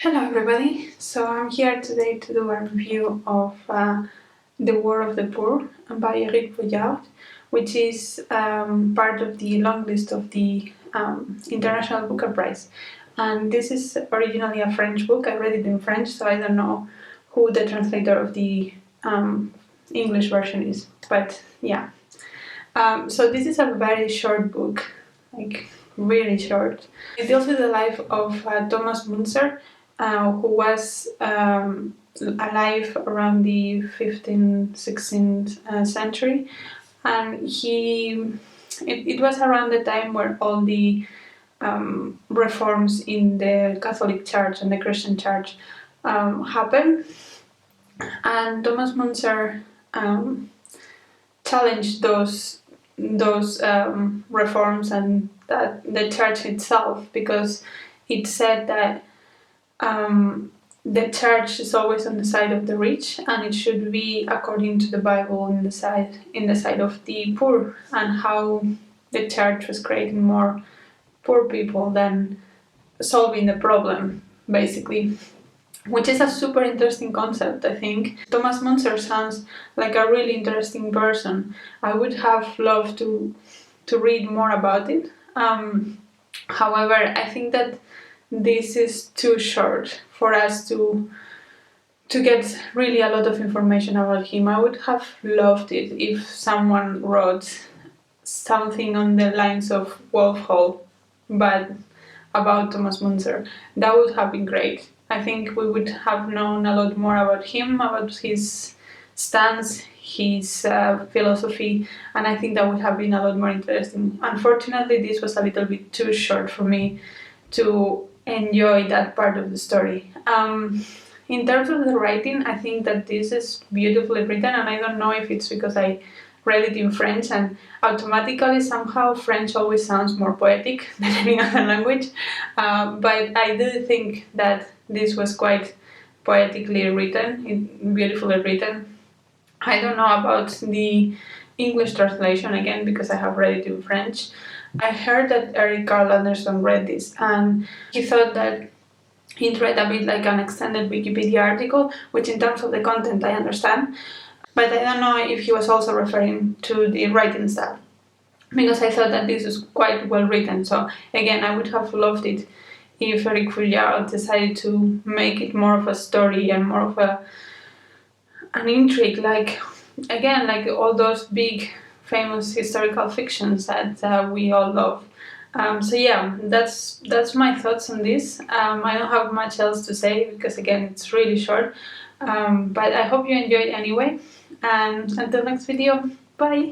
Hello everybody, so I'm here today to do a review of The War of the Poor by Eric Vuillard, which is part of the long list of the International Booker Prize. And this is originally a French book. I read it in French, so I don't know who the translator of the English version is, but yeah. So this is a very short book, like really short. It deals with the life of Thomas Munzer, who was alive around the 15th, 16th century, and it was around the time where all the reforms in the Catholic Church and the Christian Church happened, and Thomas Munzer challenged those reforms and that the church itself, because it said that the church is always on the side of the rich, and it should be according to the Bible in the side of the poor, and how the church was creating more poor people than solving the problem, basically. Which is a super interesting concept, I think. Thomas Munzer sounds like a really interesting person. I would have loved to read more about it. However, I think that this is too short for us to get really a lot of information about him. I would have loved it if someone wrote something on the lines of Wolf Hall, but about Thomas Munzer. That would have been great. I think we would have known a lot more about him, about his stance, his philosophy, and I think that would have been a lot more interesting. Unfortunately, this was a little bit too short for me to enjoy that part of the story. In terms of the writing, I think that this is beautifully written, and I don't know if it's because I read it in French and automatically somehow French always sounds more poetic than any other language, but I do think that this was quite poetically written, beautifully written. I don't know about the English translation again because I have read it in French. I heard that Eric Carl Anderson read this and he thought that it read a bit like an extended Wikipedia article, which in terms of the content I understand, but I don't know if he was also referring to the writing style, because I thought that this was quite well written. So again, I would have loved it if Eric Vuillard decided to make it more of a story and more of an intrigue, like all those big famous historical fictions that we all love. So yeah, that's my thoughts on this. I don't have much else to say because again it's really short, but I hope you enjoyed anyway, and until next video, bye!